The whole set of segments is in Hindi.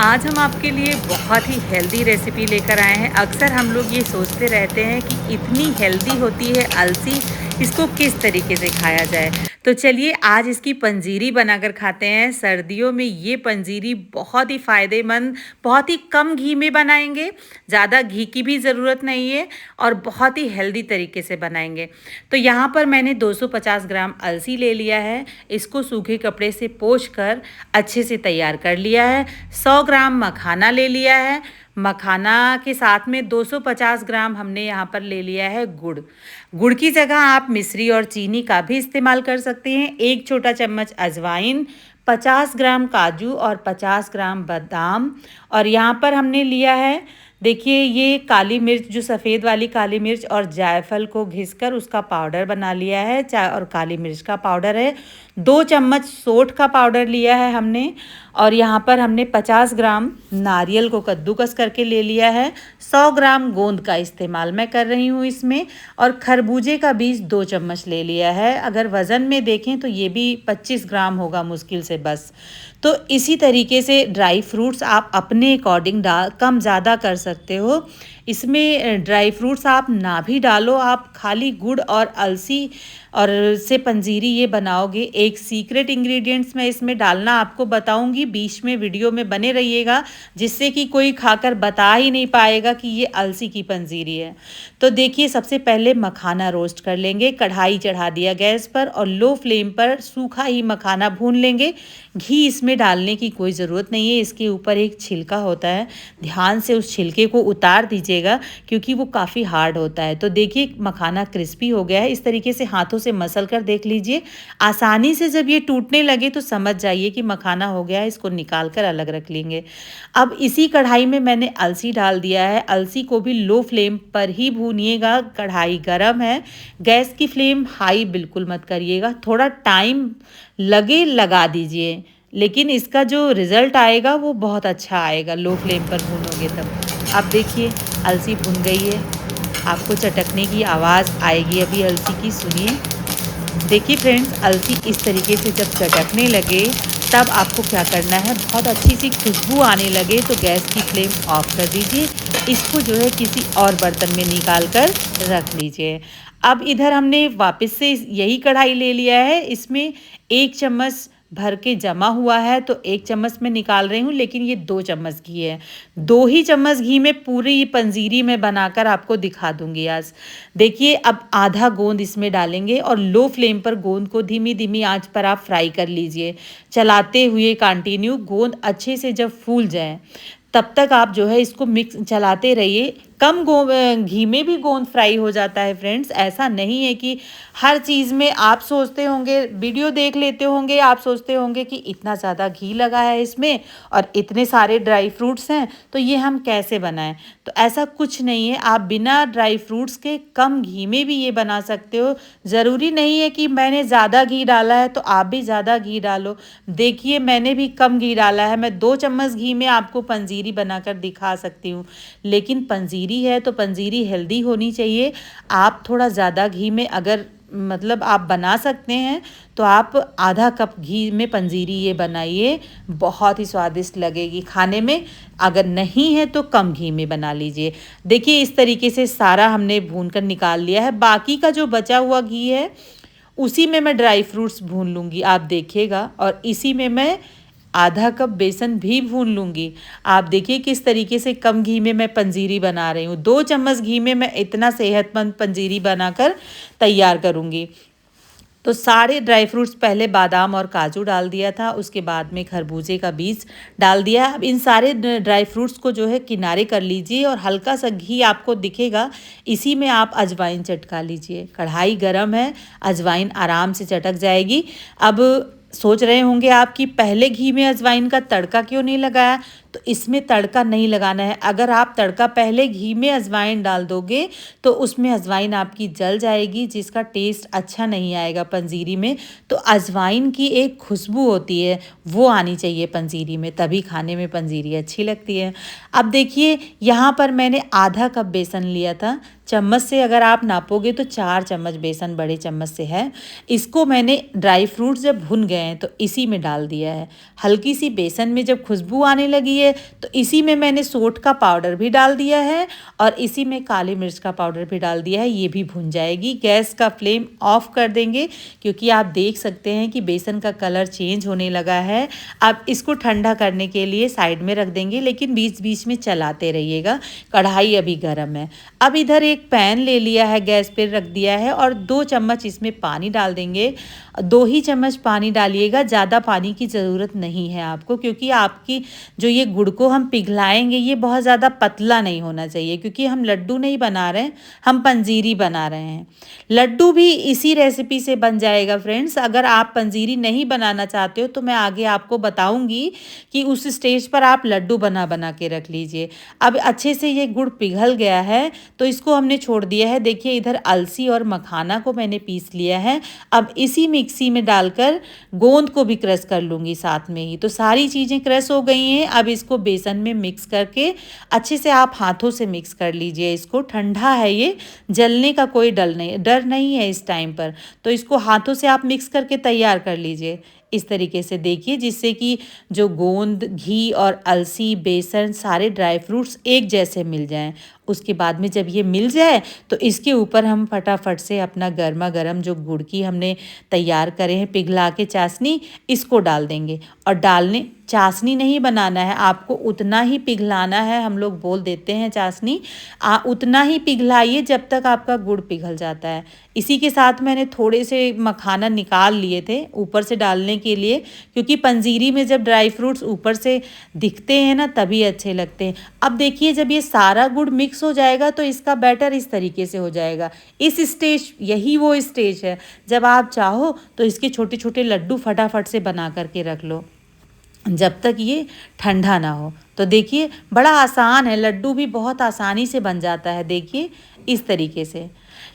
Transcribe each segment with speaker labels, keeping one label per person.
Speaker 1: आज हम आपके लिए बहुत ही हेल्दी रेसिपी लेकर आए हैं। अक्सर हम लोग ये सोचते रहते हैं कि इतनी हेल्दी होती है अलसी, इसको किस तरीके से खाया जाए। तो चलिए आज इसकी पंजीरी बनाकर खाते हैं। सर्दियों में ये पंजीरी बहुत ही फ़ायदेमंद, बहुत ही कम घी में बनाएंगे, ज़्यादा घी की भी ज़रूरत नहीं है और बहुत ही हेल्दी तरीके से बनाएंगे। तो यहाँ पर मैंने 250 ग्राम अलसी ले लिया है। इसको सूखे कपड़े से पोंछकर अच्छे से तैयार कर लिया है। 100 ग्राम मखाना ले लिया है। मखाना के साथ में 250 ग्राम हमने यहाँ पर ले लिया है गुड़। गुड़ की जगह आप मिश्री और चीनी का भी इस्तेमाल कर सकते हैं। 1 छोटा चम्मच अजवाइन, 50 ग्राम काजू और 50 ग्राम बादाम। और यहाँ पर हमने लिया है, देखिए ये काली मिर्च, जो सफ़ेद वाली काली मिर्च और जायफल को घिसकर उसका पाउडर बना लिया है, चाय और काली मिर्च का पाउडर है। 2 चम्मच सौंठ का पाउडर लिया है हमने। और यहाँ पर हमने 50 ग्राम नारियल को कद्दूकस करके ले लिया है। 100 ग्राम गोंद का इस्तेमाल मैं कर रही हूँ इसमें। और खरबूजे का बीज 2 चम्मच ले लिया है। अगर वज़न में देखें तो ये भी 25 ग्राम होगा मुश्किल से बस। तो इसी तरीके से ड्राई फ्रूट्स आप अपने अकॉर्डिंग कम ज़्यादा कर सकते हो। इसमें ड्राई फ्रूट्स आप ना भी डालो, आप खाली गुड़ और अलसी और से पंजीरी ये बनाओगे। एक सीक्रेट इंग्रेडिएंट्स मैं इसमें डालना आपको बताऊंगी, बीच में वीडियो में बने रहिएगा, जिससे कि कोई खाकर बता ही नहीं पाएगा कि ये अलसी की पंजीरी है। तो देखिए सबसे पहले मखाना रोस्ट कर लेंगे। कढ़ाई चढ़ा दिया गैस पर और लो फ्लेम पर सूखा ही मखाना भून लेंगे। घी इसमें डालने की कोई ज़रूरत नहीं है। इसके ऊपर एक छिलका होता है, ध्यान से उस छिलके को उतार दीजिएगा क्योंकि वो काफ़ी हार्ड होता है। तो देखिए मखाना क्रिस्पी हो गया है। इस तरीके से हाथों से मसल कर देख लीजिए। आसानी से जब ये टूटने लगे तो समझ जाइए कि मखाना हो गया है। इसको निकाल कर अलग रख लेंगे। अब इसी कढ़ाई में मैंने अलसी डाल दिया है। अलसी को भी लो फ्लेम पर ही भूनिएगा। कढ़ाई गरम है, गैस की फ्लेम हाई बिल्कुल मत करिएगा। थोड़ा टाइम लगे लगा दीजिए, लेकिन इसका जो रिज़ल्ट आएगा वो बहुत अच्छा आएगा लो फ्लेम पर भूनोगे तब। अब देखिए अलसी भुन गई है, आपको चटकने की आवाज़ आएगी अभी अलसी की, सुनिए। देखिए फ्रेंड्स, अलसी इस तरीके से जब चटकने लगे तब आपको क्या करना है, बहुत अच्छी सी खुशबू आने लगे तो गैस की फ्लेम ऑफ कर दीजिए। इसको जो है किसी और बर्तन में निकाल कर रख लीजिए। अब इधर हमने वापस से यही कढ़ाई ले लिया है। इसमें 1 चम्मच भर के जमा हुआ है, तो 1 चम्मच मैं निकाल रही हूँ, लेकिन ये 2 चम्मच घी है। 2 ही चम्मच घी में पूरी पंजीरी में बनाकर आपको दिखा दूंगी आज। देखिए अब आधा गोंद इसमें डालेंगे और लो फ्लेम पर गोंद को धीमी धीमी आंच पर आप फ्राई कर लीजिए, चलाते हुए कंटिन्यू। गोंद अच्छे से जब फूल जाए तब तक आप जो है इसको मिक्स चलाते रहिए। कम घी में भी गोंद फ्राई हो जाता है फ्रेंड्स। ऐसा नहीं है कि हर चीज़ में आप सोचते होंगे, वीडियो देख लेते होंगे, आप सोचते होंगे कि इतना ज़्यादा घी लगा है इसमें और इतने सारे ड्राई फ्रूट्स हैं तो ये हम कैसे बनाएं। तो ऐसा कुछ नहीं है, आप बिना ड्राई फ्रूट्स के कम घी में भी ये बना सकते हो। ज़रूरी नहीं है कि मैंने ज़्यादा घी डाला है तो आप भी ज़्यादा घी डालो। देखिए मैंने भी कम घी डाला है, मैं 2 चम्मच घी में आपको पंजीरी बनाकर दिखा सकती हूँ। लेकिन पंजीरी है तो पंजीरी हेल्दी होनी चाहिए। आप थोड़ा ज़्यादा घी में अगर मतलब आप बना सकते हैं तो आप आधा कप घी में पंजीरी ये बनाइए, बहुत ही स्वादिष्ट लगेगी खाने में। अगर नहीं है तो कम घी में बना लीजिए। देखिए इस तरीके से सारा हमने भून कर निकाल लिया है। बाकी का जो बचा हुआ घी है उसी में मैं ड्राई फ्रूट्स भून लूँगी, आप देखिएगा। और इसी में मैं आधा कप बेसन भी भून लूँगी। आप देखिए किस तरीके से कम घी में मैं पंजीरी बना रही हूँ। 2 चम्मच घी में मैं इतना सेहतमंद पंजीरी बनाकर तैयार करूँगी। तो सारे ड्राई फ्रूट्स, पहले बादाम और काजू डाल दिया था, उसके बाद में खरबूजे का बीज डाल दिया। अब इन सारे ड्राई फ्रूट्स को जो है किनारे कर लीजिए और हल्का सा घी आपको दिखेगा, इसी में आप अजवाइन चटका लीजिए। कढ़ाई गरम है, अजवाइन आराम से चटक जाएगी। अब सोच रहे होंगे आप कि पहले घी में अजवाइन का तड़का क्यों नहीं लगाया, तो इसमें तड़का नहीं लगाना है। अगर आप तड़का पहले घी में अजवाइन डाल दोगे तो उसमें अजवाइन आपकी जल जाएगी, जिसका टेस्ट अच्छा नहीं आएगा पंजीरी में। तो अजवाइन की एक खुशबू होती है, वो आनी चाहिए पंजीरी में, तभी खाने में पंजीरी अच्छी लगती है। अब देखिए यहाँ पर मैंने आधा कप बेसन लिया था, चम्मच से अगर आप नापोगे तो 4 चम्मच बेसन बड़े चम्मच से है। इसको मैंने ड्राई फ्रूट्स जब भुन गए हैं तो इसी में डाल दिया है। हल्की सी बेसन में जब खुशबू आने लगी है तो इसी में मैंने सोंठ का पाउडर भी डाल दिया है और इसी में काली मिर्च का पाउडर भी डाल दिया है। ये भी भुन जाएगी। गैस का फ्लेम ऑफ कर देंगे क्योंकि आप देख सकते हैं कि बेसन का कलर चेंज होने लगा है। अब इसको ठंडा करने के लिए साइड में रख देंगे, लेकिन बीच बीच में चलाते रहिएगा। कढ़ाई अभी गर्म है। अब इधर एक पैन ले लिया है, गैस पे रख दिया है और 2 चम्मच इसमें पानी डाल देंगे। 2 ही चम्मच पानी डालिएगा, ज़्यादा पानी की ज़रूरत नहीं है आपको, क्योंकि आपकी जो ये गुड़ को हम पिघलाएंगे ये बहुत ज़्यादा पतला नहीं होना चाहिए, क्योंकि हम लड्डू नहीं बना रहे हैं, हम पंजीरी बना रहे हैं। लड्डू भी इसी रेसिपी से बन जाएगा फ्रेंड्स। अगर आप पंजीरी नहीं बनाना चाहते हो तो मैं आगे आपको बताऊंगी कि उस स्टेज पर आप लड्डू बना बना के रख लीजिए। अब अच्छे से ये गुड़ पिघल गया है तो इसको हमने छोड़ दिया है। देखिए इधर अलसी और मखाना को मैंने पीस लिया है। अब इसी मिक्सी में डालकर गोंद को भी क्रश कर लूँगी साथ में ही। तो सारी चीज़ें क्रश हो गई हैं। अब इसको बेसन में मिक्स करके अच्छे से आप हाथों से मिक्स कर लीजिए। इसको ठंडा है, ये जलने का कोई डर नहीं है इस टाइम पर। तो इसको हाथों से आप मिक्स करके तैयार कर लीजिए इस तरीके से। देखिए जिससे कि जो गोंद, घी और अलसी, बेसन, सारे ड्राई फ्रूट्स एक जैसे मिल जाएं। उसके बाद में जब ये मिल जाए तो इसके ऊपर हम फटाफट से अपना गर्मा गर्म जो गुड़ की हमने तैयार करे हैं पिघला के चाशनी, इसको डाल देंगे। और डालने चाशनी नहीं बनाना है आपको, उतना ही पिघलाना है। हम लोग बोल देते हैं चाशनी, उतना ही पिघलाइए जब तक आपका गुड़ पिघल जाता है। इसी के साथ मैंने थोड़े से मखाना निकाल लिए थे ऊपर से डालने के लिए, क्योंकि पंजीरी में जब ड्राई फ्रूट्स ऊपर से दिखते हैं ना तभी अच्छे लगते हैं। अब देखिए जब ये सारा गुड़ मिक्स हो जाएगा तो इसका बैटर इस तरीके से हो जाएगा। इस स्टेज, यही वो स्टेज है जब आप चाहो तो इसके छोटे छोटे लड्डू फटाफट से बना करके रख लो जब तक ये ठंडा ना हो। तो देखिए बड़ा आसान है, लड्डू भी बहुत आसानी से बन जाता है। देखिए इस तरीके से।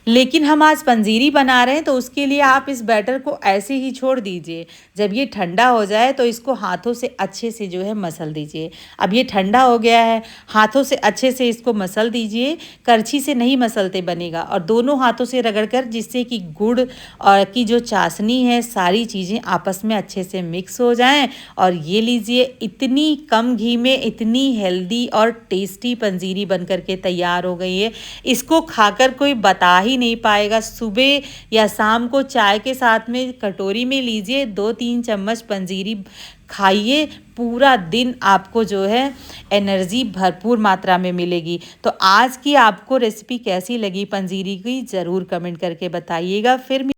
Speaker 1: लेकिन हम आज पंजीरी बना रहे हैं तो उसके लिए आप इस बैटर को ऐसे ही छोड़ दीजिए। जब ये ठंडा हो जाए तो इसको हाथों से अच्छे से जो है मसल दीजिए। अब ये ठंडा हो गया है, हाथों से अच्छे से इसको मसल दीजिए। करछी से नहीं मसलते बनेगा, और दोनों हाथों से रगड़कर, जिससे कि गुड़ और की जो चाशनी है सारी चीज़ें आपस में अच्छे से मिक्स हो जाएं। और ये लीजिए इतनी कम घी में इतनी हेल्दी और टेस्टी पंजीरी बन करके तैयार हो गई है। इसको खाकर कोई बता ही नहीं पाएगा। सुबह या शाम को चाय के साथ में कटोरी में लीजिए, 2-3 चम्मच पंजीरी खाइए, पूरा दिन आपको जो है एनर्जी भरपूर मात्रा में मिलेगी। तो आज की आपको रेसिपी कैसी लगी पंजीरी की ज़रूर कमेंट करके बताइएगा। फिर